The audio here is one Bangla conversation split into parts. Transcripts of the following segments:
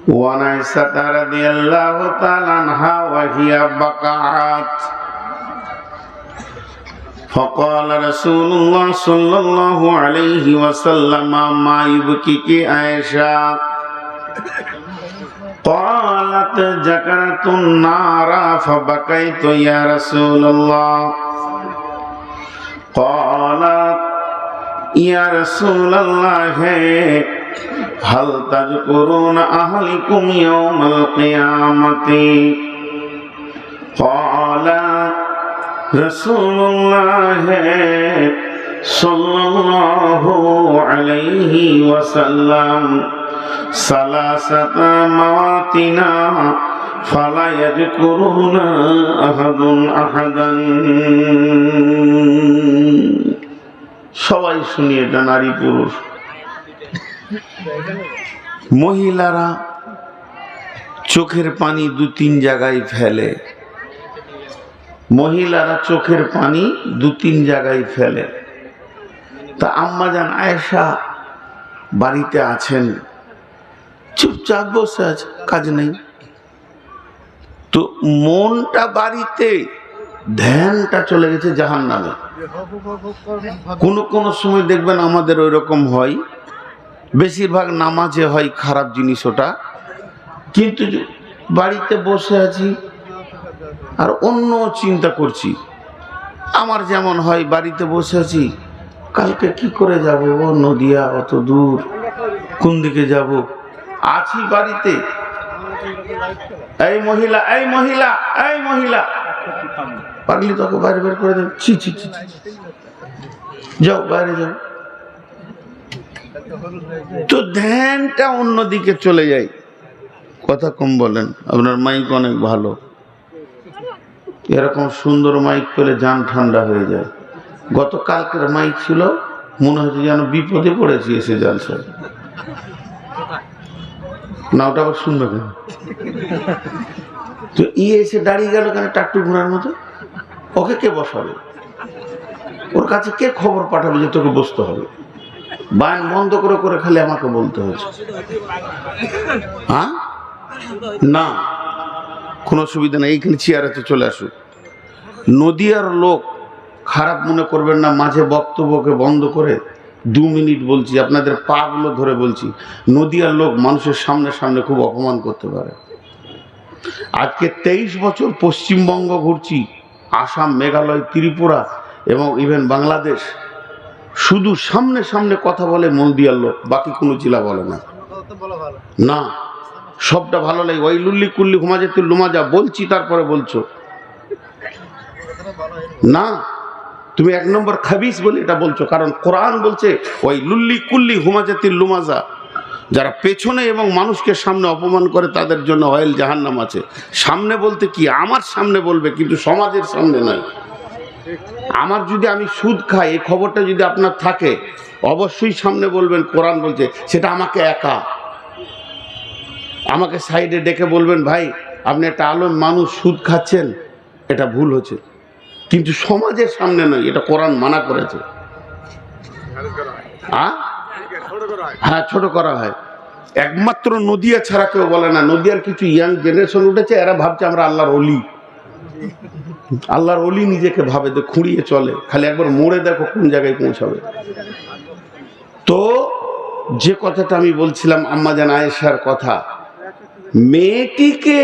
وعن عائشة رضي الله تعالى عنها وهي بقعت فقال رسول الله صلى الله عليه وسلم ما يبكيك عائشة قالت ذكرت النار فبكيت يا رسول الله قالت يا رسول الله هل تذكرون أهلكم يوم القيامة قال رسول الله صلى الله عليه وسلم ثلاثة مواتنا فلا يذكرون أحد أحدا সবাই শুনি এটা নারী পুরুষ মহিলারা চোখের পানি দু তিন জায়গায় ফেলে মহিলারা চোখের পানি দু তিন জায়গায় ফেলে তা আম্মাজান আয়েশা বাড়িতে আছেন চুপচাপ বসে আছে কাজ নেই তো মনটা বাড়িতে ধ্যানটা চলে গেছে জাহান্নামে কোন কোন সময় দেখবেন আমাদের ওই রকম হয় বেশিরভাগ নামাজে হয় খারাপ জিনিস ওটা কিন্তু বাড়িতে বসে আছি আর অন্য চিন্তা করছি আমার যেমন হয় বাড়িতে বসে আছি কালকে কি করে যাব ও নদিয়া অত দূর কোন দিকে যাব আছি বাড়িতে এই মহিলা এই মহিলা এই মহিলা পাগলি তোকে বাইরে বের করে দেব ছি ছি ছি যাও বাইরে যাও তো ধ্যানটা অন্যদিকে চলে যায় কথা কম বলেন আপনার মাইক অনেক ভালো এরকম সুন্দর মাইক পেলে জান ঠান্ডা হয়ে যায় গতকালকের মাইক ছিল মনে হচ্ছে যেন বিপদে পড়েছি এসে জালসা না ওটা আবার শুনবে কেন তো এসে দাঁড়িয়ে গেল কেন টাকটু ঘোড়ার মতো ওকে কে বসাবে ওর কাছে কে খবর পাঠাবে যে তোকে বসতে হবে বান বন্ধ করে করে খালি আমাকে বলতে হয়েছে হ্যাঁ না কোনো অসুবিধা নেই এইখানে চেয়ারেতে চলে আসুক নদিয়ার লোক খারাপ মনে করবেন না মাঝে বক্তব্যকে বন্ধ করে 2 মিনিট বলছি আপনাদের পা গুলো ধরে বলছি নদিয়ার লোক মানুষের সামনে সামনে খুব অপমান করতে পারে আজকে 23 বছর পশ্চিমবঙ্গ ঘুরছি আসাম মেঘালয় ত্রিপুরা এবং ইভেন বাংলাদেশ শুধু সামনে সামনে কথা বলে নদিয়ার লোক বাকি কোনো জেলা বলে না না সবটা ভালো লাগে ওই লুল্লি কুল্লি হুমাজাতুল লুমাজা বলছি তারপরে বলছো না তুমি 1 নম্বর খাবিস বলে এটা বলছো কারণ কোরআন বলছে ওই লুল্লি কুল্লি হুমাজাতুল লুমাজা যারা পেছনে এবং মানুষকে সামনে অপমান করে তাদের জন্য অয়েল জাহান্নাম আছে সামনে বলতে কি আমার সামনে বলবে কিন্তু সমাজের সামনে নয় আমার যদি আমি সুদ খাই এই খবরটা যদি আপনার থাকে অবশ্যই সামনে বলবেন কোরআন বলছে সেটা আমাকে একা আমাকে সাইডে ডেকে বলবেন ভাই আপনি একটা আলেম মানুষ সুদ খাচ্ছেন এটা ভুল হচ্ছে কিন্তু সমাজের সামনে নয় এটা কোরআন মানা করেছে হ্যাঁ ছোট করা হয় একমাত্র নদিয়া ছাড়া কেউ বলে না নদিয়ার কিছু ইয়াং জেনারেশন উঠেছে এরা ভাবছে আমরা আল্লাহর ওলি আল্লাহর ওলি নিজেকে ভাবে তো খুঁড়িয়ে চলে খালি একবার মোড়ে দেখো কোন জায়গায় পৌঁছাবে তো যে কথাটা আমি বলছিলাম আম্মাজান আয়েশার কথা মেয়েটিকে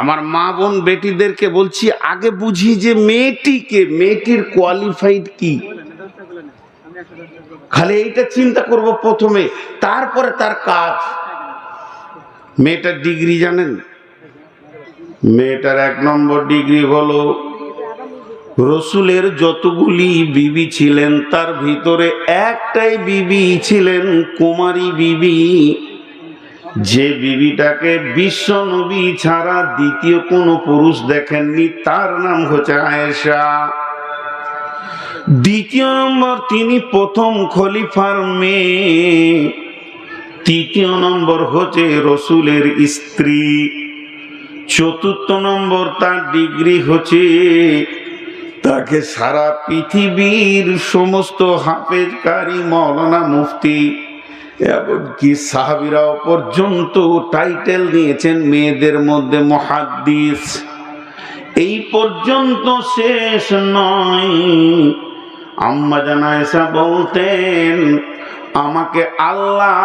আমার মা বোন বেটিদেরকে বলছি আগে বুঝি যে মেয়েটিকে মেয়েটির কোয়ালিফাইড কি খালি এইটা চিন্তা করব প্রথমে তারপরে তার কাজ মেয়েটার ডিগ্রি জানেন মেয়েটার 1 নম্বর ডিগ্রি হলো রসুলের যতগুলি বিবি ছিলেন তার ভিতরে একটাই বিবি ছিলেন কুমারী বিবি যে বিবিটাকে বিশ্ব নবী ছাড়া দ্বিতীয় কোনো পুরুষ দেখেননি তার নাম হচ্ছে আয়েশা দ্বিতীয় নম্বর তিনি প্রথম খলিফার মেয়ে তৃতীয় নম্বর হচ্ছে রসুলের স্ত্রী চতুর্থ নম্বর তার ডিগ্রি হচ্ছে তাকে সারা পৃথিবীর সমস্ত হাফেজ কারি মাওলানা মুফতি এমনকি সাহাবীরাও পর্যন্ত টাইটেল নিয়েছেন মেয়েদের মধ্যে মুহাদ্দিস। এই পর্যন্ত শেষ নয়, আম্মা জান আয়েশা বলতেন আমাকে আল্লাহ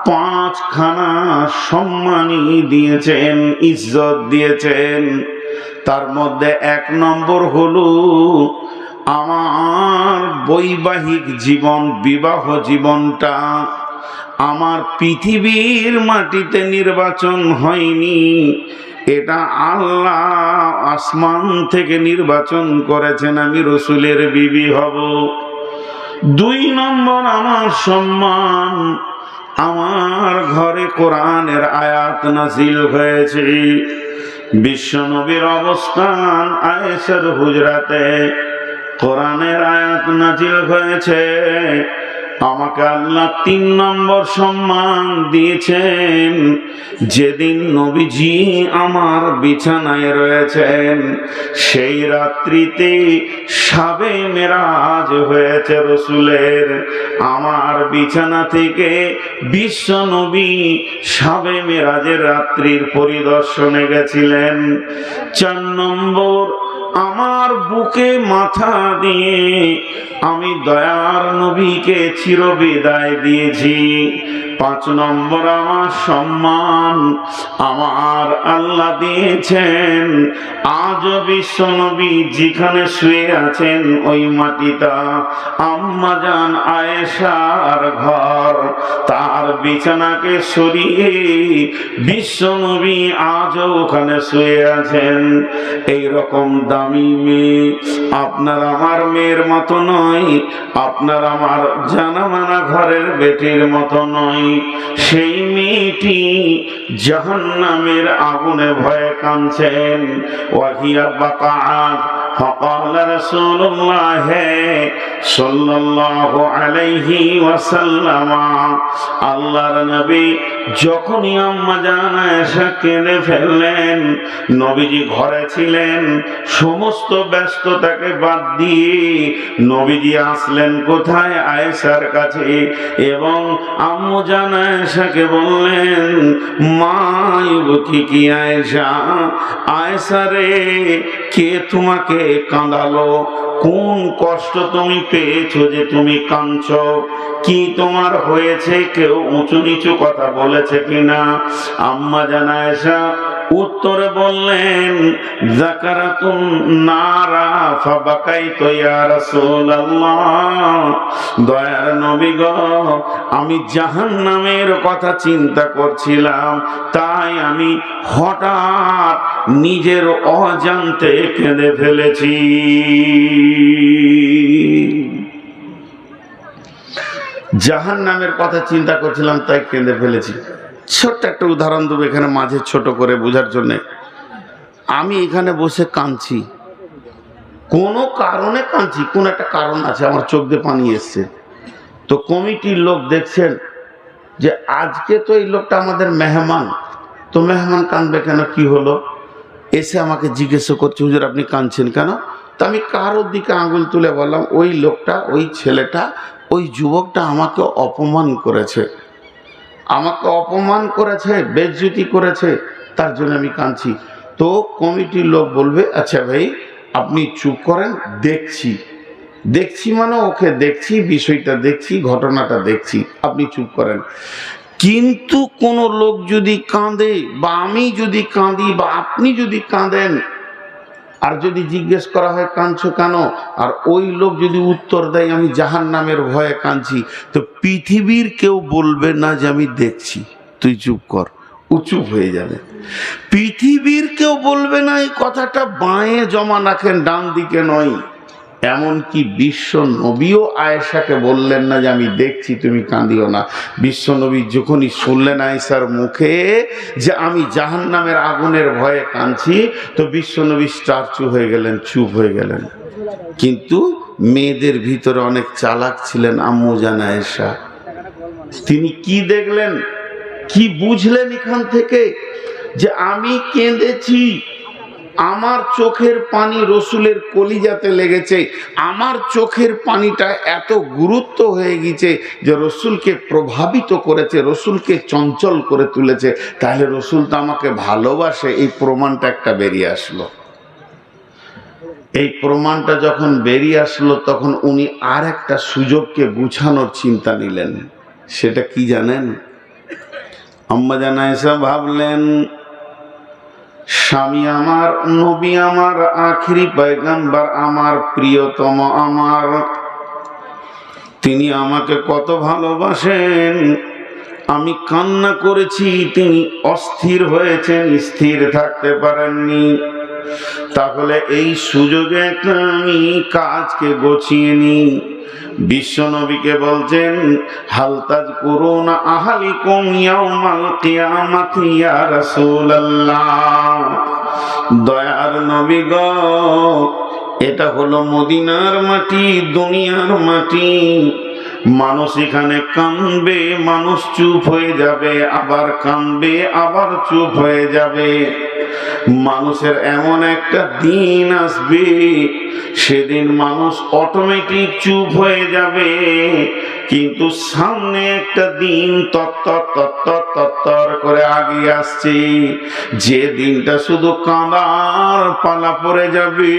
5খানা সম্মানী দিয়েছেন, ইজ্জত দিয়েছেন। তার মধ্যে 1 নম্বর হলো আমার বৈবাহিক জীবন, বিবাহ জীবনটা আমার পৃথিবীর মাটিতে নির্বাচন হয়নি, এটা আল্লাহ আসমান থেকে নির্বাচন করেছেন, আমি রসুলের বিবি হব। 2 নম্বর আমার সম্মান, আমার ঘরে কোরআনের আয়াত নাযিল হয়েছে। বিশ্বনবীর অবস্থান আয়েশার হুজরাতে, কোরআনের আয়াত নাযিল হয়েছে। আমাকে আল্লাহ 3 নম্বর সম্মান দিয়েছেন, যেদিন নবীজি আমার বিছানায় রয়েছেন সেই রাত্রিতে শাবে মেরাজ হয়েছে রসুলের। আমার বিছানা থেকে বিশ্ব নবী শাবে মেরাজের রাত্রির পরিদর্শনে গেছিলেন। 4 নম্বর আমার বুকে মাথা দিয়ে আমি দয়ার নবীকে চিরবিদায় দিয়েছি। 5 নম্বর আমার সম্মান আমার আল্লাহ দিয়েছেন, আজ বিশ্ব নবী যেখানে শুয়ে আছেন ওই মাটিটা আম্মা জান আয়েশার ঘর। তার বিছানাকে সরিয়ে বিশ্ব নবী আজও ওখানে শুয়ে আছেন। এই রকম দামি মেয়ে আপনার আমার মেয়ের মতো নয়, আপনার আমার জানা মানা ঘরের বেটির মতো নয়। সেই মেয়েটি জাহান্নামের আগুনে ভয়ে কাঁদছেন। ওয়াহিয়া বাকাত فقال رسول الله صلى الله عليه وسلم, আল্লাহর নবী যখনই আম্মা জান আয়েশা কেঁদে ফেললেন, নবীজি ঘরে ছিলেন, সমস্ত ব্যস্ততাকে বাদ দিয়ে নবীজি আসলেন কোথায়? আয়েশার কাছে। এবং আম্মু জান আয়েশাকে বললেন, মা ইবকি কি আয়েশা, আয়েশা রে কে তোমাকে কাঁদালো? কোন কষ্ট তুমি পেয়েছো যে তুমি কাঁদছো? কি তোমার হয়েছে? কেউ উঁচু নিচু কথা বলেছে কিনা? আম্মা জান আয়েশা উত্তরে বললেন, যাকারাতুন নারা ফাবাকাইতু ইয়া রাসূলুল্লাহ, দয়ার নবী গো আমি জাহান্নামের কথা চিন্তা করছিলাম, তাই আমি হঠাৎ নিজের অজান্তে কেঁদে ফেলেছি। জাহান্নামের কথা চিন্তা করছিলাম তাই কেঁদে ফেলেছি। ছোট্ট একটা উদাহরণ দেবো এখানে মাঝে ছোট করে বোঝার জন্য। আমি এখানে বসে কাঁদছি, কোনো কারণে কাঁদছি, কোন একটা কারণ আছে, আমার চোখ দিয়ে পানি এসছে। তো কমিটির লোক দেখছেন যে আজকে তো এই লোকটা আমাদের মেহমান, তো মেহমান কাঁদবে কেন, কি হলো? এসে আমাকে জিজ্ঞেস করছে, হুজুর আপনি কাঁদছেন কেন? তো আমি কারোর দিকে আঙুল তুলে বললাম, ওই লোকটা, ওই ছেলেটা, ওই যুবকটা আমাকে অপমান করেছে, আমাকে অপমান করেছে, বেইজ্জতি করেছে, তার জন্য আমি কাঁদছি। তো কমিটির লোক বলবে, আচ্ছা ভাই আপনি চুপ করেন, দেখছি। দেখছি মানে ওকে দেখছি, বিষয়টা দেখছি, ঘটনাটা দেখছি, আপনি চুপ করেন। কিন্তু কোন লোক যদি কাঁদে, বা আমি যদি কাঁদি, বা আপনি যদি কাঁদেন, আর যদি জিজ্ঞেস করা হয় কাঁদছো কেন, আর ওই লোক যদি উত্তর দেয় আমি জাহান্নামের ভয়ে কাঁদছি, তো পৃথিবীর কেউ বলবে না যে আমি দেখছি, তুই চুপ কর, ও চুপ হয়ে যাবে। পৃথিবীর কেউ বলবে না এই কথাটা বাঁয়ে জমা রাখেন, ডান দিকে নয়। এমনকি বিশ্ব নবীও আয়েশাকে বললেন না যে আমি দেখছি, তুমি কাঁদিও না। বিশ্ব নবী যখনই শুনলেন আয়েশার মুখে যে আমি জাহান্নামের আগুনের ভয়ে কাঁদছি, তো বিশ্ব নবী স্টার্চু হয়ে গেলেন, চুপ হয়ে গেলেন। কিন্তু মেয়েদের ভিতরে অনেক চালাক ছিলেন আম্মু জান আয়েশা। তিনি কি দেখলেন, কি বুঝলেন এখান থেকে যে আমি কেঁদেছি, আমার চোখের পানি রসুলের কলিজাতে লেগেছে, আমার চোখের পানিটা এত গুরুত্ব হয়ে গেছে যে রসুলকে প্রভাবিত করেছে, রসুলকে চঞ্চল করে তুলেছে, তাহলে রসুল তো আমাকে ভালোবাসে। এই প্রমাণটা একটা বেরিয়ে আসলো। এই প্রমাণটা যখন বেরিয়ে আসলো তখন উনি আর একটা সুযোগকে গুছানোর চিন্তা নিলেন। সেটা কি জানেন? আম্মা জান আয়েশা ভাবলেন, স্বামী আমার, নবী আমার, আখিরি পয়গম্বর আমার, প্রিয়তম আমার, তিনি আমাকে কত ভালোবাসেন। আমি কান্না করেছি, তিনি অস্থির হয়েছেন, স্থির থাকতে পারেননি। তাহলে এই সুযোগে আমি কাজকে গোছিয়ে নিই। বিশ্ব নবীকে বলছেন, হালতাজ করুন আহালিকুম ইয়াউমাল কিয়ামাতি ইয়া রাসূলুল্লাহ। দয়ার নবী গো, এটা হলো মদিনার মাটি, দুনিয়ার মাটি। মানুষ এখানে কাঁদবে, মানুষ চুপ হয়ে যাবে, আবার কাঁদবে, আবার চুপ হয়ে যাবে। মানুষের এমন একটা দিন আসবে, সেদিন মানুষ অটোমেটিক চুপ হয়ে যাবে। কিন্তু সামনে একটা দিন তত্তর করে আগিয়ে আসছে, যে দিনটা শুধু কাঁদার পালা পড়ে যাবে।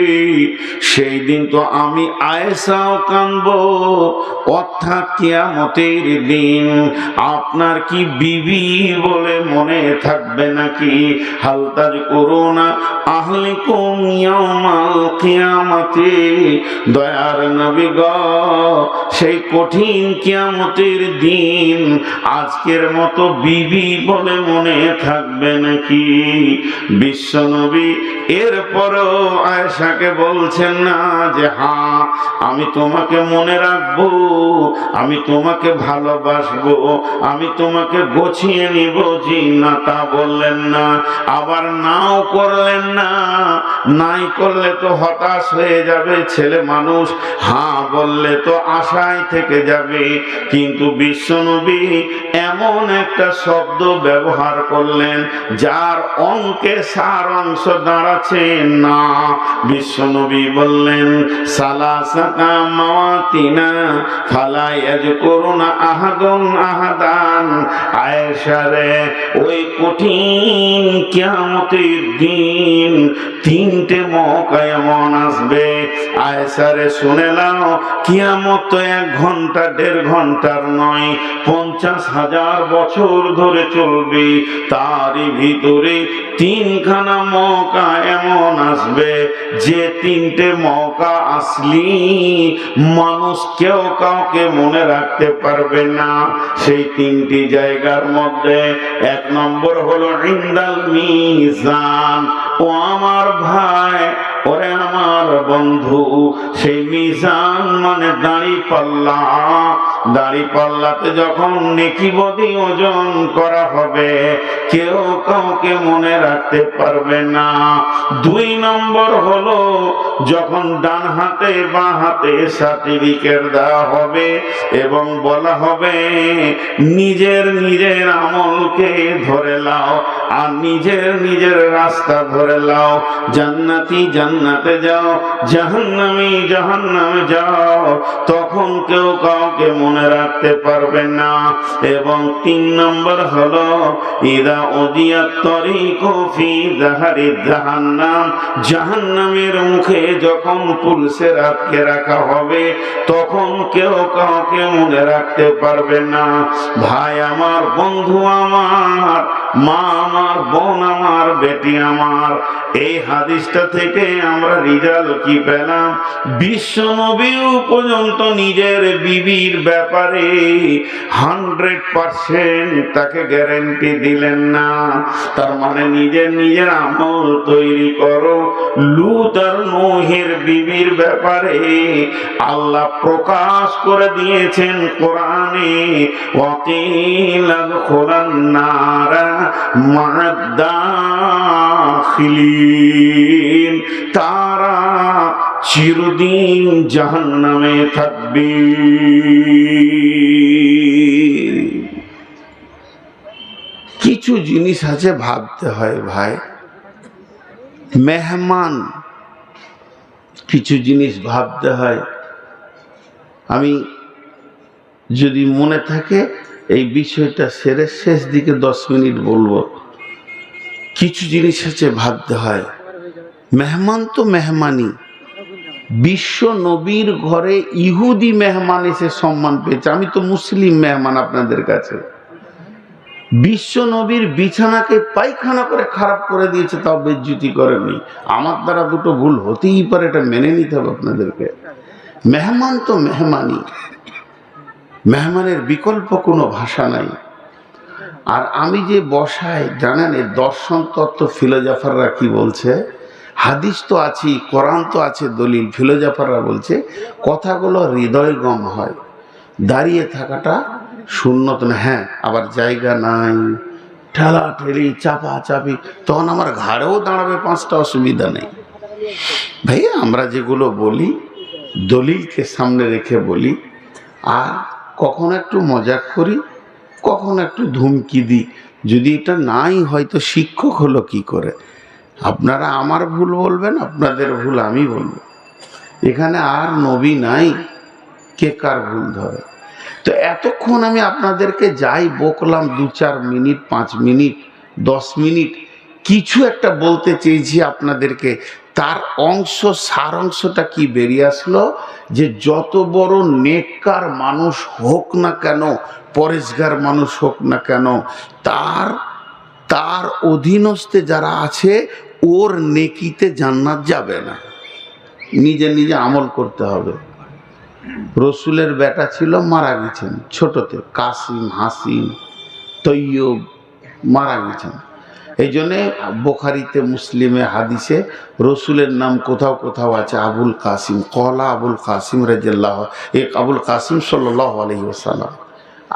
সেই দিন তো আমি আয়েশাও কাঁদবো, অর্থাৎ কিয়ামতের দিন। আপনার কি বিবি বলে মনে থাকবে নাকি? হালতাজ করুনা আহলিকুম ইয়াউমাল কিয়ামাতি। দয়ার নবী গো, সেই কঠিন কিয়ামতের দিন আজকের মতো বিবি বলে মনে থাকবে নাকি? বিশ্ব নবী এরপরও আয়েশাকে বলছেন না যে হ্যাঁ আমি তোমাকে মনে রাখবো, আমি তোমাকে ভালোবাসবো, আমি তোমাকে গছিয়ে নিব, জি না তা বললেন না। আবার নাও করলেন না, নাই করলে তো হতাশ হয়ে যাবে ছেলে মানুষ, হ্যাঁ বললে তো আশায় থেকে যাবে। কিন্তু বিশ্বনবী এমন একটা শব্দ ব্যবহার করলেন যার অঙ্কে সার অংশ দাঁড়াচ্ছে না। বিশ্বনবী বললেন, সালাসাতা মাওয়াতিনা ফালা ইয়াযকুরুনা আহাদুন আহাদান। আয়েশা রে, ওই কঠিন কিয়ামতের দিন তিনটে মৌকা এমন আসবে। আয়েশা রে শুনে নাও, কিয়ামত তো 1 ঘন্টা 1.5 ঘন্টার নয়, 50,000 বছর ধরে চলবে। তারই ভিতরে 3খানা মৌকা এমন আসবে, যে 3টে মৌকা আসলি মানুষ কেউ কাউকে মনে রাখতে পারবে না। সেই 3টি জায়গার মধ্যে 1 নম্বর হলো ইনদাল মিজান। ও আমার ভাই, ওরে আমার বন্ধু, সেই মিজান মানে দাঁড়িপাল্লা। দাঁড়িপাল্লাতে যখন নেকি বদি ওজন করা হবে, কেউ কাউকে মনে রাখতে পারবে না। 2 নম্বর হলো যখন ডান হাতে বাঁ হাতে সার্টিফিকেট দেওয়া হবে এবং বলা হবে নিজের আমলকে ধরে লাও আর নিজের রাস্তা ধরে লাও। জান্নাতি জান্নাতে যাও, জাহান্নামী জাহান্নামে যাও। তখন কেউ কাউকে মনে রাখতে পারবে না। এবং 3 নম্বর হলো ইদা উদিয়াত তরিকু ফি যাহারি জাহান্নাম। জাহান্নামের মুখে যখন পুলিশে আটকে রাখা হবে, তখন কেউ কাউকে মনে রাখতে পারবে না। ভাই আমার, বন্ধু আমার, মা আমার, বোন আমার, বেটি আমার, এই হাদিসটা থেকে আমরা রিজাল্ট কি পেলাম? বিশ্ব নবীও পর্যন্ত নিজের বিবির ব্যাপারে 100% তাকে গ্যারান্টি দিলেন না। তার মানে নিজের আমল তৈরি করো। লূত আর নূহের বিবির ব্যাপারে আল্লাহ প্রকাশ করে দিয়েছেন কোরআনে, ওয়াকিলা দুখুলান নারা মা'আদ দাখিলিন। তারা চিরদিন জাহান্নামে থাকবে। কিছু জিনিস আছে ভাবতে হয় ভাই। মেহমান কিছু জিনিস ভাবতে হয়। আমি যদি মনে থাকে এই বিষয়টা সেরে শেষ দিকে 10 মিনিট বলবো। কিছু জিনিস আছে ভাবতে হয়। মেহমান তো মেহমানই। বিশ্ব নবীর ঘরে ইহুদি মেহমান এসে সম্মান পেয়েছে, আমি তো মুসলিম মেহমান আপনাদের কাছে। বিশ্ব নবীর বিছানাকে পায়খানা করে খারাপ করে দিয়েছে, তাও বেজ্জতি করেনি। আমার দ্বারা দুটো ভুল হতেই পারে, এটা মেনে নিতে হবে আপনাদেরকে। মেহমান তো মেহমানই, মেহমানের বিকল্প কোনো ভাষা নাই। আর আমি যে বসাই জানেন, এই দর্শন তত্ত্ব ফিলোজফাররা কি বলছে, হাদিস তো আছে, কোরআন তো আছে দলিল, ফিলোজফাররা বলছে কথাগুলো হৃদয়গম হয়, দাঁড়িয়ে থাকাটা সুন্নত না। হ্যাঁ, আবার জায়গা নাই, ঠেলা ঠেলি চাপা চাপি, তখন আমার ঘাড়েও দাঁড়াবে 5টা, অসুবিধা নেই। ভাইয়া আমরা যেগুলো বলি দলিলকে সামনে রেখে বলি, আর কখনো একটু মজাক করি, কখনো একটু ধুমকি দিই। যদি এটা নাই হয়তো শিক্ষক হলো কি করে? আপনারা আমার ভুল বলবেন, আপনাদের ভুল আমি বলবো। এখানে আর নবী নাই, কে কার ভুল ধরে? তো এতক্ষণ আমি আপনাদেরকে যাই বকলাম, 2-4 মিনিট, 5 মিনিট, 10 মিনিট, কিছু একটা বলতে চেয়েছি আপনাদেরকে। তার অংশ, সার অংশটা কি বেরিয়ে আসলো, যে যত বড় নেককার মানুষ হোক না কেন, পরেশগার মানুষ হোক না কেন, তার অধীনস্থে যারা আছে ওর নেকিতে জান্নাত যাবে না। নিজে নিজে আমল করতে হবে। রসুলের বেটা ছিল, মারা গেছেন ছোটতে, কাসিম, হাসিম, তৈয়ব মারা গেছেন। এই জন্যে বুখারীতে, মুসলিমে, হাদিসে রসুলের নাম কোথাও কোথাও আছে আবুল কাসিম, কলা আবুল কাসিম রাদিয়াল্লাহু, এক আবুল কাসিম সাল্লাল্লাহু আলাইহি ওয়াসাল্লাম।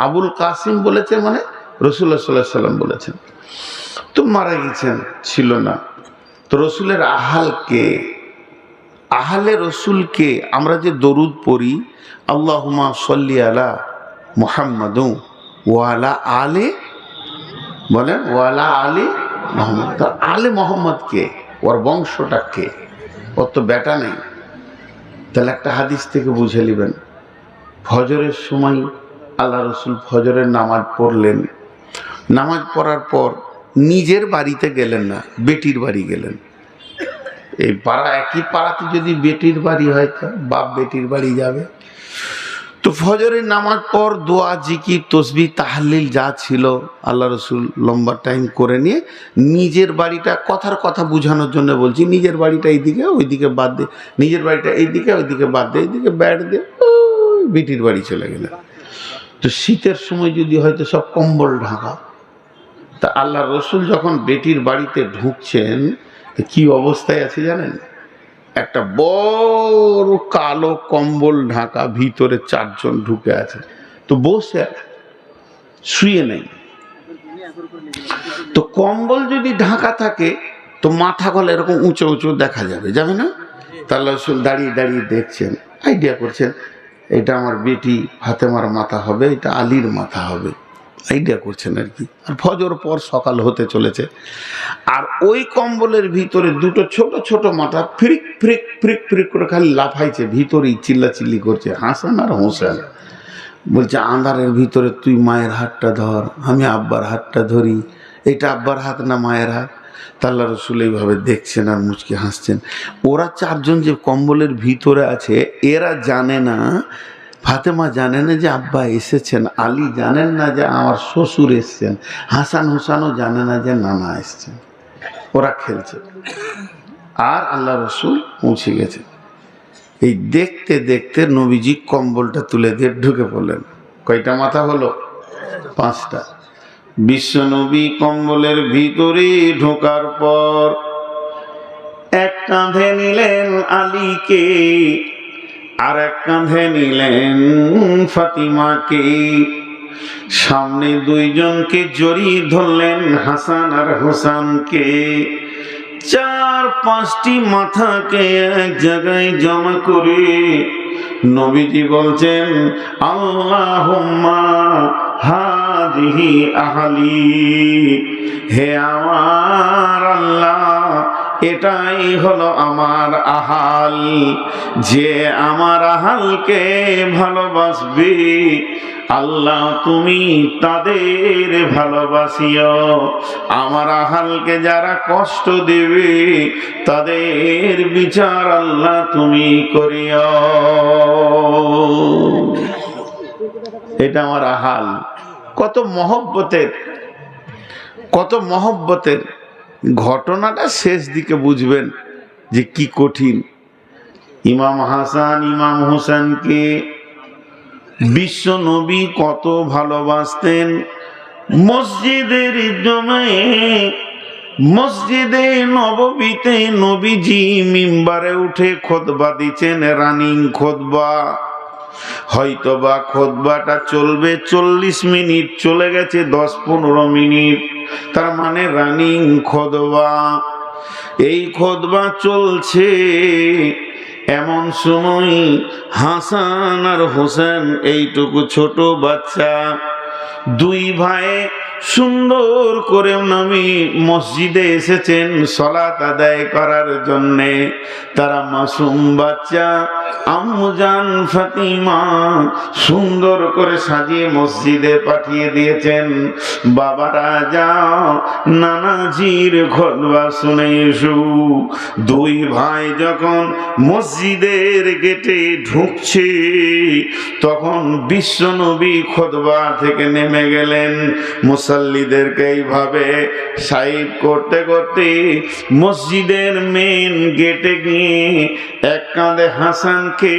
আবুল কাসিম বলেছে মানে রাসূলুল্লাহ সাল্লাল্লাহু আলাইহি ওয়াসাল্লাম বলেছেন। তো মারা গেছেন, ছিল না। তো রসুলের আহালকে, আহলে রসুলকে আমরা যে দরুদ পড়ি, আল্লাহুম্মা সাল্লি আলা মুহাম্মাদু ওয়া আলা আলে, বলেন ওয়ালা আলী মোহাম্মদ। আলে মোহাম্মদ কে? ওর বংশটা কে? ওর তো বেটা নেই। তাহলে একটা হাদিস থেকে বুঝে নেবেন। ফজরের সময় আল্লাহ রসুল ফজরের নামাজ পড়লেন। নামাজ পড়ার পর নিজের বাড়িতে গেলেন না, বেটির বাড়ি গেলেন। এই পাড়া, একই পাড়াতে যদি বেটির বাড়ি হয় তো বাপ বেটির বাড়ি যাবে। তো ফজরের নামাজ পর দোয়া, জিকির, তসবিহ, তাহলিল যা ছিল আল্লাহ রসুল লম্বা টাইম করে নিয়ে নিজের বাড়িটা, কথার কথা বোঝানোর জন্য বলছি, নিজের বাড়িটা এইদিকে ওইদিকে বাদ দিয়ে, নিজের বাড়িটা এইদিকে ওইদিকে বাদ দিয়ে, এইদিকে ব্যাট দিয়ে বেটির বাড়ি চলে গেলেন। তো শীতের সময় যদি হয়তো সব কম্বল ঢাকা, তা আল্লাহ রসুল যখন বেটির বাড়িতে ঢুকছেন কি অবস্থায় আছে জানেন? একটা বড় কালো কম্বল ঢাকা, ভিতরে 4 জন ঢুকে আছে। তো বসে শুয়ে নেই। তো কম্বল যদি ঢাকা থাকে তো মাথা গলা এরকম উঁচু উঁচু দেখা যাবে, যাবে না? তাহলে রসুল দাঁড়িয়ে দাঁড়িয়ে দেখছেন, আইডিয়া করছেন, এটা আমার বেটি ফাতেমার মাথা হবে, এটা আলীর মাথা হবে, আইডিয়া করছেন আর কি। আর ফজর পর সকাল হতে চলেছে, আর ওই কম্বলের ভিতরে দুটো ছোট ছোট মাথা ফ্রিক ফ্রিক ফ্রিক ফ্রিক করে খালি লাফাইছে, ভিতরেই চিল্লাচিল্লি করছে হাসান আর হোসেন। বলছে আন্ধারের ভিতরে তুই মায়ের হাতটা ধর, আমি আব্বার হাতটা ধরি, এটা আব্বার হাত না মায়ের হাত। আল্লাহ রসুল এইভাবে দেখছেন আর মুচকি হাসছেন। ওরা 4 জন যে কম্বলের ভিতরে আছে, এরা জানে না, ফাতেমা জানে না যে আব্বা এসেছেন, আলী জানেন না যে আমার শ্বশুর এসছেন, হাসান হোসেনও জানে না যে নানা এসছেন। ওরা খেলছে আর আল্লাহ রসুল পৌঁছে গেছে। এই দেখতে দেখতে নবীজি কম্বলটা তুলে দিয়ে ঢুকে পড়লেন। কয়টা মাথা হলো? 5টা। বিশ্ব নবী কম্বলের ভিতরে ঢোকার পর এক কাঁধে নিলেন আলীকে, আর এক কাঁধে নিলেন ফাতিমাকে, সামনে 2 জনকে জড়িয়ে ধরলেন হাসান আর হোসেনকে। 4-5টি মাথাকে এক জায়গায় জমা করে নবীজি বলছেন, আল্লাহুম্মা হাযিহি আহলি, হে আমার আল্লাহ এটাই হলো আমার আহাল। যে আমার আহালকে ভালোবাসবে আল্লাহ তুমি তাদের ভালোবাসিও, আমার আহালকে যারা কষ্ট দেবে তাদের বিচার আল্লাহ তুমি করিও। এটা আমার আহাল। কত মহব্বতের, কত মহব্বতের ঘটনাটা শেষ দিকে বুঝবেন যে কি কঠিন। ইমাম হাসান ইমাম হোসেনকে বিশ্ব নবী কত ভালোবাসতেন। মসজিদের জমায়ে মসজিদে নববীতে নবীজি মিম্বারে উঠে খুতবা দিচ্ছেন, রানিং খুতবা। হয়তোবা খুতবাটা চলবে 40 মিনিট, চলে গেছে 10-15 মিনিট, তার মানে রানিং খুতবা। এই খুতবা চলছে, এমন সময় হাসান আর হোসেন এইটুকু ছোট বাচ্চা দুই ভাই সুন্দর করে নামি মসজিদে এসেছেন সালাত আদায় করার জন্যে। তারা মাসুম বাচ্চা, আম্মুজান ফাতিমা সুন্দর করে সাজিয়ে মসজিদে পাঠিয়ে দিয়েছেন, বাবারা যাও নানাজির খুতবা শুনে এসো। দুই ভাই যখন মসজিদের গেটে ঢুকছে তখন বিশ্বনবী খুতবা থেকে নেমে গেলেন। মুসাল্লিদেরকে এইভাবে সাইড করতে করতে মসজিদের মেন গেটে গিয়ে এক কাঁধে হাসানকে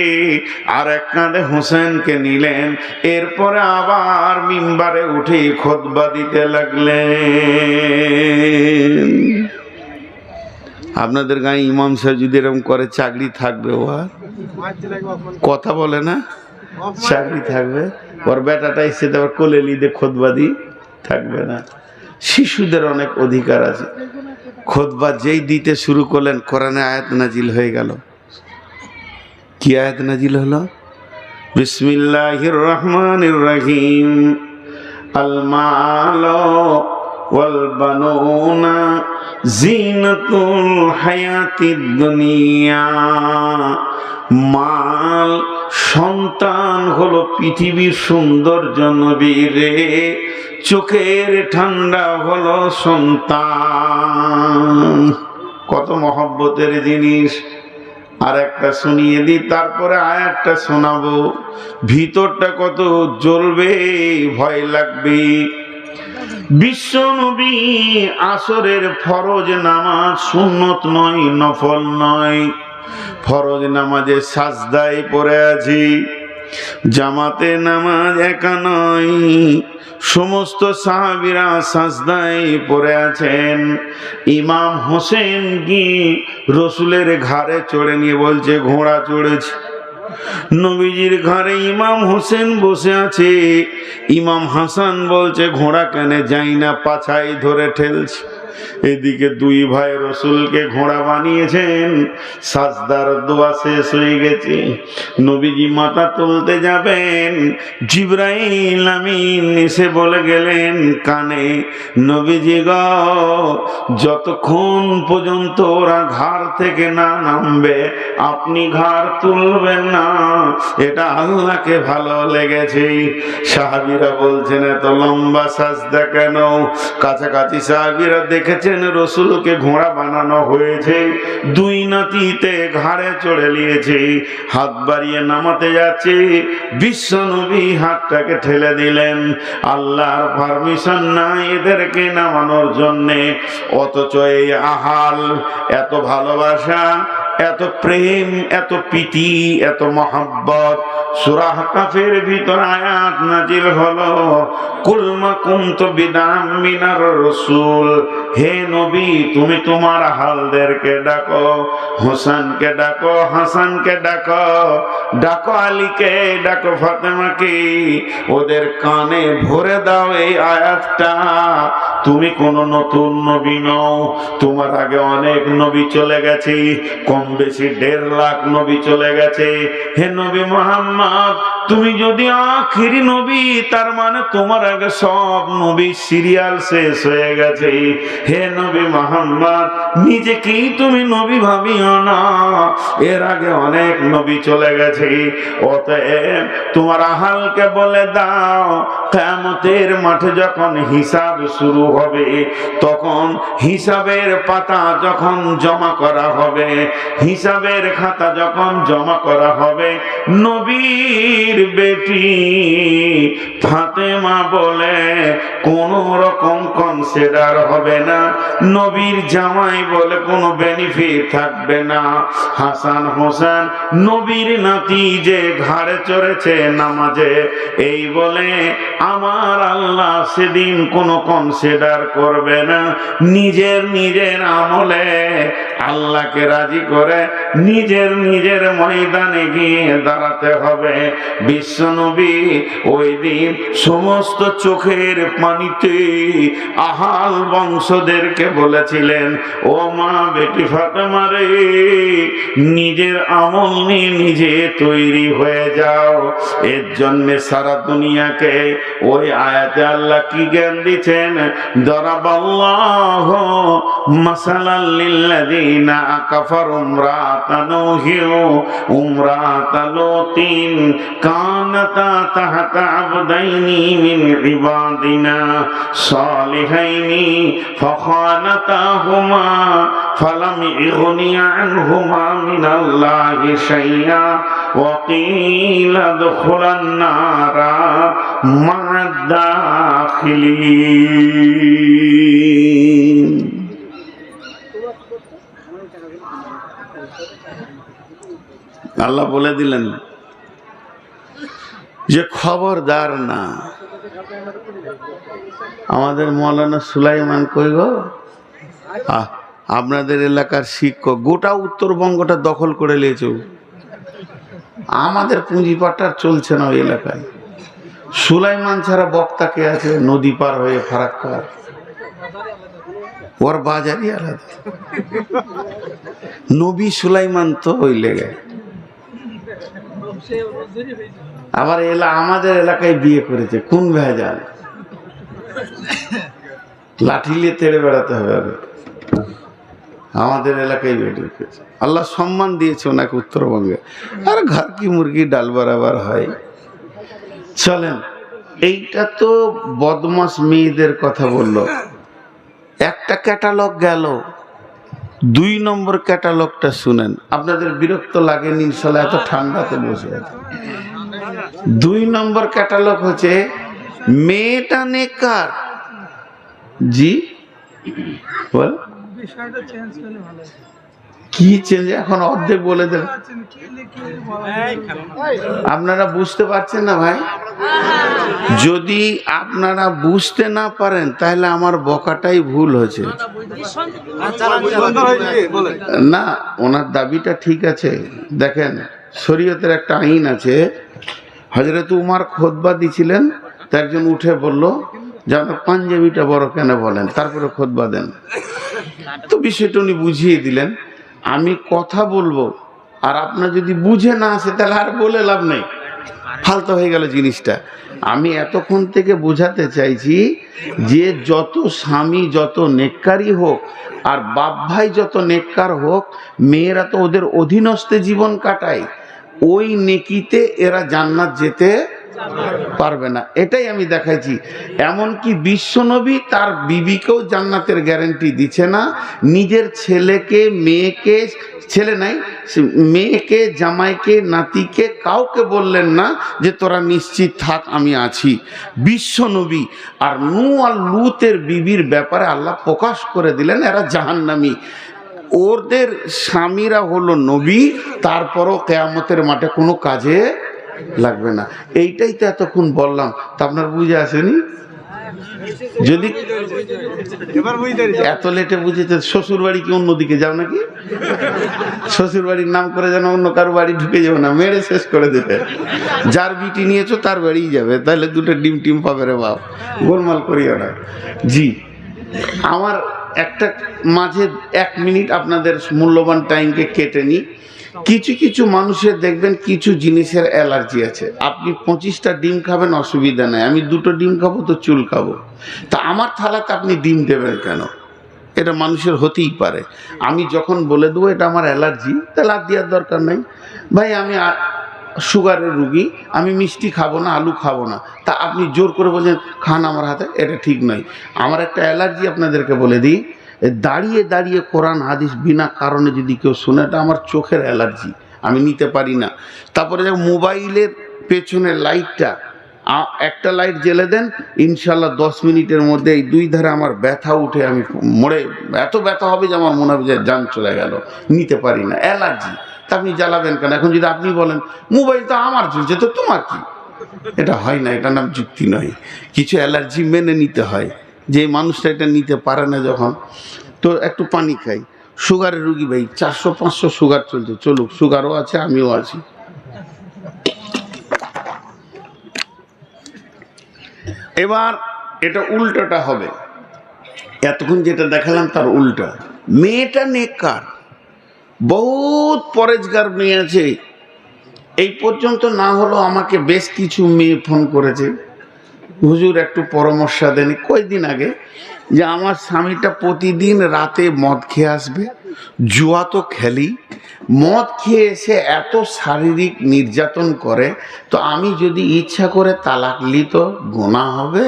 আর এক কাঁধে হোসেনকে নিলেন। এরপরে আবার মিম্বারে উঠে খুতবা দিতে লাগলেন। আপনাদের গায়ে ইমাম সাহেব যদি এরকম করে চাকরি থাকবে? ও কথা বলে না, চাকরি থাকবে। ওর বেটাটা এসে আবার কোলে লিদে খুতবা দি থাকবে না। শিশুদের অনেক অধিকার আছে। খুতবা যেই দিতে শুরু করলেন কোরআনে আয়াত নাজিল হয়ে গেল। কি আয়াত নাজিল হলো? বিসমিল্লাহির রহমানির রহিম। আল মাল ওয়াল বানুনা জিনাতুল হায়াতিদ দুনিয়া। মাল সন্তান হলো পৃথিবীর সৌন্দর্য, নবীরে চোখের ঠান্ডা হলো সন্তান। কত মহব্বতের জিনিস। আর একটা শুনিয়ে দিই, তারপরে আয়াতটা শোনাবো। ভিতরটা কত জ্বলবে, ভয় লাগবে। বিশ্বনবী আসরের ফরজ নামাজ সুন্নত নয়, নফল নয়, ফরজ নামাজে সাজদায় পড়ে আছি। জামাতে নামাজ একা নয়, সমস্ত সাহাবীরা সাজদায় পড়ে আছেন। ইমাম হোসেন কি রসুলের ঘাড়ে চড়ে নিয়ে বলছে ঘোড়া চড়েছে। নবীজির ঘাড়ে ইমাম হোসেন বসে আছে। ইমাম হাসান বলছে ঘোড়া কেন যাই না, পাছায় ধরে ঠেলছে। এদিকে দুই ভাই রসুলকে ঘোড়া বানিয়েছেন। সাজদার দোয়া শেষ হয়ে গেছে, নবীজি মাথা তুলতে যাবেন, জিবরাইল আমিন এসে বলে গেলেন কানে, নবীজি গো যতক্ষণ পর্যন্ত ওরা ঘাড় থেকে না নামবে আপনি ঘাড় তুলবেন না, এটা আল্লাহকে ভালো লেগেছে। সাহাবীরা বলছেন এত লম্বা সাজদা কেন? কাছাকাছি সাহাবীরা দেখেছেন রসুলকে ঘোড়া বানানো হয়েছে, দুই নাতিতে ঘাড়ে চড়ে নিয়েছে, হাত বাড়িয়ে নামাতে যাচ্ছে। বিশ্বনবী হাতটাকে ঠেলে দিলেন, আল্লাহর পারমিশন নাই এদেরকে নামানোর জন্যে। অথচ এই আহাল, এত ভালোবাসা, এত প্রেম, এত প্রীতি, এত মহব্বত। সূরা কাফের ভিতর আয়াত নাজিল হলো, কুল মা কুনতু বিদাম মিনার রাসূল। হে নবী তুমি তোমার আহালদেরকে ডাকো, হোসেনকে ডাকো, হাসানকে ডাকো, ডাকো আলীকে, ডাকো ফাতেমাকে, ওদের কানে ভরে দাও এই আয়াতটা। তুমি কোন নতুন নবী নও, তোমার আগে অনেক নবী চলে গেছে, কম বেশি 1.5 লাখ নবী চলে গেছে। হে নবী মুহাম্মদ, তুমি যদি আখিরি নবী, তার মানে তোমার আগে সব নবী সিরিয়াল শেষ হয়ে গেছে। হে নবী মুহাম্মদ, নিজেকেই তুমি নবী ভাবিও না, এর আগে অনেক নবী চলে গেছে। অতএব তোমার আহালকে বলে দাও, কিয়ামতের মাঠে যখন হিসাব শুরু হবে, তখন হিসাবের পাতা যখন জমা করা হবে, হিসাবের খাতা যখন জমা করা হবে, নবীর বেটি ফাতেমা বলে কোন রকম কনসিডার হবে না, নবীর জামাই বলে কোনো বেনিফিট থাকবে না। হাসান হোসেন নবীর নাতি যে ঘাড়ে চড়েছে নামাজে, এই বলে আমার আল্লাহ সেদিন কোনো কনসিডার করবে না। নিজের আমলে আল্লাহকে রাজি করে নিজের ময়দানে গিয়ে দাঁড়াতে হবে। বিশ্বনবী ওই দিন সমস্ত চোখের পানিতে আহাল বংশদেরকে বলেছিলেন, ও মা বেটি ফাতেমা রে, নিজের আমল নিয়ে নিজে তৈরি হয়ে যাও। এর জন্য সারা দুনিয়াকে ওই আয়াতে আল্লাহ কি জ্ঞান দিচ্ছেন, দরাবাল্লাহু মাসালাল লিল্লাযিনা কাফারু ইমরাতান ইমরাতান লুতিন কানাতা তাহতা আবদাইনি মিন ইবাদিনা সালিহাইনি ফাখানাতাহুমা ফালাম ইগনিয়া আনহুমা মিনাল্লাহি শাইআ ওয়া কিলা দুখুলান নারা মা'আদ দাখিলিন। আল্লাহ বলে দিলেন যে খবরদার না। আমাদের মৌলানা সুলাইমান কই গো, আপনাদের এলাকার শিক্ষক, গোটা উত্তরবঙ্গটা দখল করে নিয়েছে। আমাদের পুঁজিপাটার চলছে না ওই এলাকায়। সুলাইমান ছাড়া বক্তা কে আছে? নদী পার হয়ে ফারাক্কার, ওর বাজারই আলাদা। নবী সুলাইমান তো ওই লেগে। আবার আমাদের এলাকায় বিয়ে করেছে, কোন ভেজাল? লাঠি নিয়ে তেড়ে বেড়াতে হবে। আমাদের এলাকায় বিয়ে করেছে, আল্লাহ সম্মান দিয়েছে ওনাকে উত্তরবঙ্গে। আর ঘর কি মুরগি ডাল বরাবর হয়। চলেন, এইটা তো বদমাস মেয়েদের কথা বললো। একটা ক্যাটালগ গেল, 2 নম্বর ক্যাটালগটা শুনেন। আপনাদের বিরক্ত লাগেনি ইনশাল্লাহ, এত ঠান্ডাতে বসে আছে। 2 নম্বর ক্যাটালগ হচ্ছে মেয়েটা নেকার। জি বল, কি চেঞ্জ? এখন অর্ধেক বলে দেন। আপনারা বুঝতে পারছেন না ভাই? যদি আপনারা বুঝতে না পারেন তাহলে আমার বকাটাই ভুল হয়েছে। না, ওনার দাবিটা ঠিক আছে। দেখেন, শরীয়তের একটা আইন আছে। হযরত উমর খুতবা দিছিলেন, তো একজন উঠে বলল যে আপনার পাঞ্জাবিটা বড় কেন বলেন, তারপরে খুতবা দেন। তো বিষয়টা উনি বুঝিয়ে দিলেন। আমি কথা বলবো, আর আপনার যদি বুঝে না আসে তাহলে আর বলে লাভ নেই, ফালতু হয়ে গেল জিনিসটা। আমি এতক্ষণ থেকে বোঝাতে চাইছি যে যত স্বামী যত নেককারই হোক আর বাপ ভাই যত নেককার হোক, মেয়েরা তো ওদের অধীনস্থে জীবন কাটায়, ওই নেকিতে এরা জান্নাত যেতে পারবে না। এটাই আমি দেখাইছি। এমনকি বিশ্বনবী তার বিবিকেও জান্নাতের গ্যারান্টি দিচ্ছে না। নিজের ছেলেকে, মেয়েকে, ছেলে নাই, মেয়েকে, জামাইকে, নাতিকে কাউকে বললেন না যে তোরা নিশ্চিত থাক আমি আছি। বিশ্বনবী আর নূহ আর লূতের বিবির ব্যাপারে আল্লাহ প্রকাশ করে দিলেন এরা জাহান্নামী। ওদের স্বামীরা হলো নবী, তারপরও কিয়ামতের মাঠে কোনো কাজে লাগবে না। এইটাই তো এতক্ষণ বললাম, তা আপনার বুঝে আসেনি? যদি এত লেটে বুঝেছে, শ্বশুর বাড়ি কি অন্যদিকে যাও নাকি? শ্বশুর বাড়ির নাম করে যেন অন্য কারো বাড়ি ঢুকে যাবে না, মেরে শেষ করে দেবে। যার বিটি নিয়েছো তার বাড়িই যাবে, তাহলে দুটো ডিম টিম পাবে রে বাপ, গোলমাল করিও না। জি, আমার একটা মাঝে 1 মিনিট আপনাদের মূল্যবান টাইমকে কেটে নিই। কিছু কিছু মানুষের দেখবেন কিছু জিনিসের অ্যালার্জি আছে। আপনি 25টা ডিম খাবেন, অসুবিধা নাই, আমি 2টো ডিম খাবো তো চুল খাবো। তা আমার থালাতে আপনি ডিম দেবেন কেন? এটা মানুষের হতেই পারে। আমি যখন বলে দেবো এটা আমার অ্যালার্জি, তাহলে আর দেওয়ার দরকার নাই। ভাই আমি সুগারের রুগী, আমি মিষ্টি খাবো না, আলু খাবো না, তা আপনি জোর করে বলছেন খান আমার হাতে, এটা ঠিক নয়। আমার একটা অ্যালার্জি আপনাদেরকে বলে দিই, দাঁড়িয়ে দাঁড়িয়ে কোরআন হাদিস বিনা কারণে যদি কেউ শুনে, এটা আমার চোখের অ্যালার্জি, আমি নিতে পারি না। তারপরে মোবাইলের পেছনের লাইটটা, একটা লাইট জ্বেলে দেন, ইনশাল্লাহ 10 মিনিটের মধ্যে এই 2 ধারে আমার ব্যথা উঠে, আমি মরে এত ব্যথা হবে যে আমার মনে হবে যে জান চলে গেল, নিতে পারি না, অ্যালার্জি। তা আপনি জ্বালাবেন কেন? এখন যদি আপনি বলেন মোবাইল তো আমার চলছে, তো তোমার কি? এটা হয় না, এটা নাম যুক্তি নয়। কিছু অ্যালার্জি মেনে নিতে হয়, যে মানুষটা এটা নিতে পারে না যখন। তো একটু পানি খাই। সুগারের রুগী ভাই, 400-500 সুগার চলছে, চলুক, সুগারও আছে, আমিও আছি। এবার এটা উল্টোটা হবে, এতক্ষণ যেটা দেখালাম তার উল্টা। মেয়েটা নেককার, বহুত পরেজগার মেয়ে আছে। এই পর্যন্ত না হলো আমাকে বেশ কিছু মেয়ে ফোন করেছে, হুজুর একটু পরামর্শ দেন। কয়েকদিন আগে যে আমার স্বামীটা প্রতিদিন রাতে মদ খেয়ে আসবে, জুয়া তো খেলি, মদ খেয়ে এসে এত শারীরিক নির্যাতন করে, তো আমি যদি ইচ্ছা করে তালাক লি তো গোনা হবে।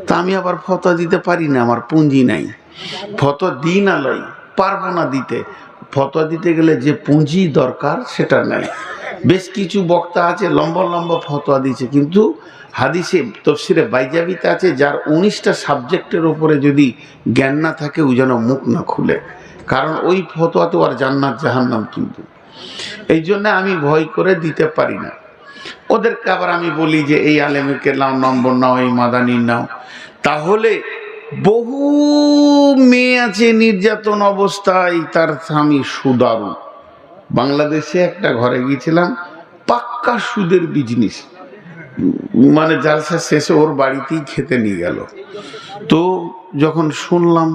তা আমি আবার ফতোয়া দিতে পারি না, আমার পুঁজি নাই, ফতোয়া দিই না, লই পারবো না দিতে। ফতোয়া দিতে গেলে যে পুঁজি দরকার সেটা নাই। বেশ কিছু বক্তা আছে লম্বা লম্বা ফতোয়া দিচ্ছে, কিন্তু হাদিসে তফসিরে বাইজাবিতে আছে যার 19টা সাবজেক্টের ওপরে যদি জ্ঞান না থাকে ও যেন মুখ না খুলে, কারণ ওই ফতোয়া তো আর জান্নাত জাহান্নাম। কিন্তু এই জন্য আমি ভয় করে দিতে পারি না ওদেরকে। আবার আমি বলি যে এই আলেমকে নাও, নম্বর নাও, এই মাদানি নাও। তাহলে বহু মেয়ে আছে নির্যাতন অবস্থায়, তার স্বামী সুদারু। বাংলাদেশে একটা ঘরে গিয়েছিলাম, পাক্কা সুদের বিজনেস, মানে জালসা শেষে ওর বাড়িতেই খেতে নিয়ে গেল। তো যখন শুনলাম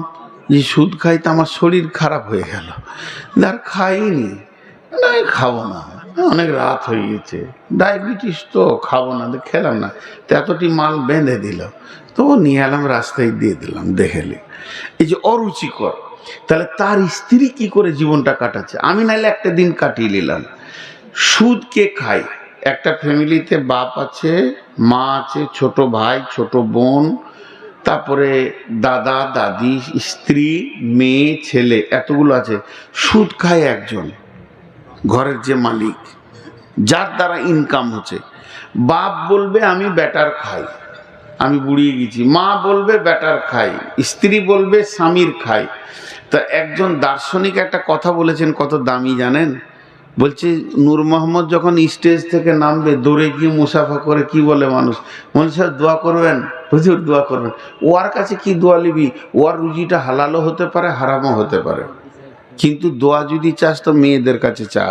যে সুদ খাই, তো আমার শরীর খারাপ হয়ে গেল। আর খাইনি, না খাবো না, অনেক রাত হয়ে গেছে, ডায়াবেটিস তো খাবো না, খেলাম না। তো এতটি মাল বেঁধে দিল, তো নিয়ে এলাম, রাস্তায় দিয়ে দিলাম, দেখেলি এই যে অরুচিকর। তাহলে তার স্ত্রী কি করে জীবনটা কাটাচ্ছে, আমি নাইলে একটা দিন কাটিয়ে নিলাম। সুদ কে খায়? একটা ফ্যামিলিতে বাপ আছে, মা আছে, ছোট ভাই, ছোট বোন, তারপরে দাদা দাদি, স্ত্রী, মেয়ে, ছেলে, এতগুলো আছে। সুদ খায় একজন, ঘরের যে মালিক, যার দ্বারা ইনকাম হচ্ছে। বাপ বলবে আমি ব্যাটার খাই, আমি বুড়িয়ে গেছি। মা বলবে ব্যাটার খাই, স্ত্রী বলবে স্বামীর খাই। তা একজন দার্শনিক একটা কথা বলেছেন, কত দামি জানেন? বলছে নূর মোহাম্মদ যখন স্টেজ থেকে নামবে, দৌড়ে গিয়ে মুসাফা করে কি বলে মানুষ, সাহেব দোয়া করবেন, হুজুর দোয়া করবেন। ওর কাছে কি দোয়া নিবি? ওর রুজিটা হালালও হতে পারে, হারামও হতে পারে, কিন্তু দোয়া যদি চাস তো মেয়েদের কাছে চা।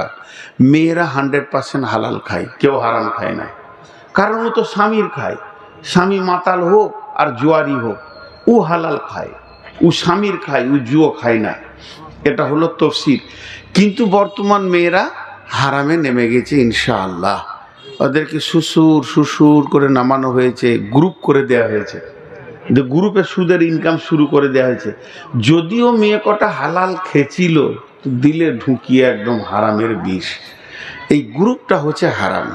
মেয়েরা 100% হালাল খায়, কেউ হারাম খায় না, কারণ ও তো স্বামীর খায়। স্বামী মাতাল হোক আর জুয়ারি হোক, ও হালাল খায়, ও স্বামীর খায়, ও জুয়ো খায় না। এটা হলো তফসির। কিন্তু বর্তমান মেয়েরা হারামে নেমে গেছে ইনশাআল্লাহ। ওদেরকে সুসুর সুসুর করে নামানো হয়েছে, গ্রুপ করে দেওয়া হয়েছে, গ্রুপে সুদের ইনকাম শুরু করে দেওয়া হয়েছে। যদিও মেয়ে কটা হালাল খেয়েছিল, দিলে ঢুকিয়ে একদম হারামের বিষ। এই গ্রুপটা হচ্ছে হারাম।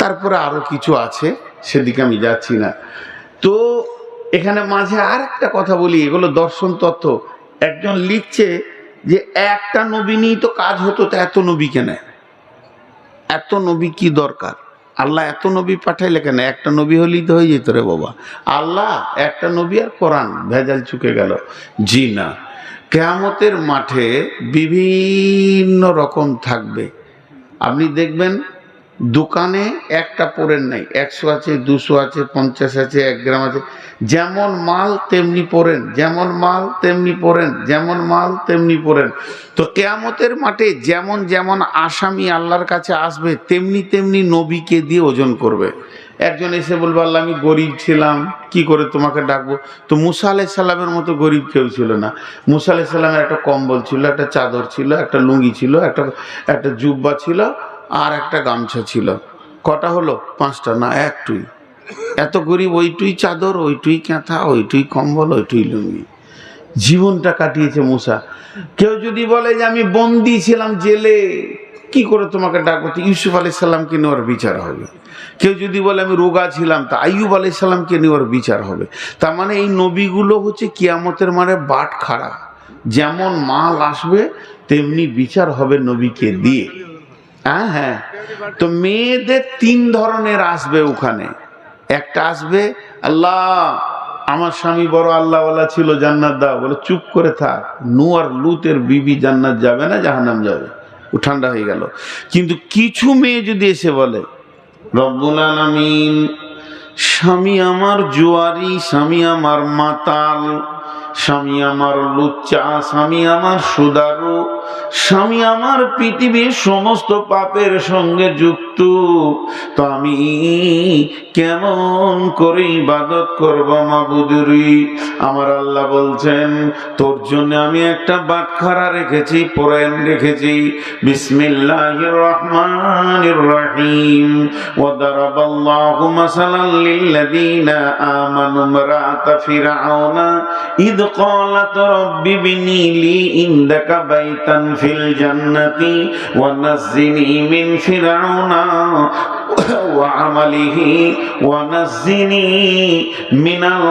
তারপরে আরো কিছু আছে, সেদিকে আমি যাচ্ছি না। তো এখানে মাঝে আর একটা কথা বলি, এগুলো দর্শন তত্ত্ব। একজন লিখছে যে একটা নবী নিয়েই তো কাজ হতো, তো এত নবী কেন? এত নবী কি দরকার? আল্লাহ এত নবী পাঠাইলে কেন? একটা নবী হলেই তো হয়ে যেত রে বাবা। আল্লাহ একটা নবী আর কোরআন, ভেজাল চুকে গেল? জি না। কিয়ামতের মাঠে বিভিন্ন রকম থাকবে। আপনি দেখবেন দোকানে একটা পড়েন নাই, 100 আছে, 200 আছে, 50 আছে, 1 গ্রাম আছে। যেমন মাল তেমনি পড়েন, যেমন মাল তেমনি পড়েন, যেমন মাল তেমনি পড়েন। তো কিয়ামতের মাঠে যেমন যেমন আসামি আল্লাহর কাছে আসবে, তেমনি তেমনি নবীকে দিয়ে ওজন করবে। একজন এসে বলবো আল্লাহ আমি গরিব ছিলাম, কি করে তোমাকে ডাকবো? তো মুসা আলাইহিস সালামের মতো গরিব কেউ ছিল না। মুসা আলাইহিস সালামের একটা কম্বল ছিল, একটা চাদর ছিল, একটা লুঙ্গি ছিল, একটা জুব্বা ছিল, আর একটা গামছা ছিল। কটা হলো? 5টা না, একটুই। এত গরিব, ওইটুই চাদর, ওইটুই কাঁথা, ওইটুই কম্বল, ওইটুই লুঙ্গি, জীবনটা কাটিয়েছে মুসা। কেউ যদি বলে যে আমি বন্দী ছিলাম জেলে, কি করে তোমাকে ডাকবো? তো ইউসুফ আলাইহিস সালামকে নিয়ে ওর বিচার হবে। কেউ যদি বলে আমি রোগা ছিলাম, তা আইয়ুব আলাইহিস সালামকে নিয়ে ওর বিচার হবে। তার মানে এই নবীগুলো হচ্ছে কিয়ামতের মানে বাট খাড়া, যেমন মাল আসবে তেমনি বিচার হবে নবীকে দিয়ে। হ্যাঁ হ্যাঁ, তো মেয়েদের 3 ধরনের আসবে ওখানে। একটা আসবে, আল্লাহ আমার স্বামী বড় আল্লাহওয়ালা ছিল, জান্নাত দাও। বলে চুপ করে থাক, নূহ আর লুতের বিবি জান্নাত যাবে না, জাহান্নাম যাবে। ও ঠান্ডা হয়ে গেল। কিন্তু কিছু মেয়ে যদি এসে বলে রব্বুল আলামিন, স্বামী আমার জুয়ারি, স্বামী আমার মাতাল, স্বামী আমার লুচ্চা, স্বামী আমার সুদারু, স্বামী আমার পৃথিবীর সমস্ত পাপের সঙ্গে যুক্ত, তো আমি কেমন করে ইবাদত করব মাবুদুরি? আমার আল্লাহ বলছেন তোর জন্য আমি একটা বাটখারা রেখেছি, পরায়ণ রেখেছি। বিসমিল্লাহির রহমানির রহিম। ওয়া দারাবাল্লাহু মাসালাল লিল্লাযীনা আমানু ইমরাআতা ফিরআউনা ইদ ক্বালাত রাব্বি বিনি লি ইনদাকা বাইতান ফিল জান্নাতি ওয়া নাজ্জিনি মিন ফিরআউনা ওয়া আমালিহি ওয়া নাজ্জিনি মিনাল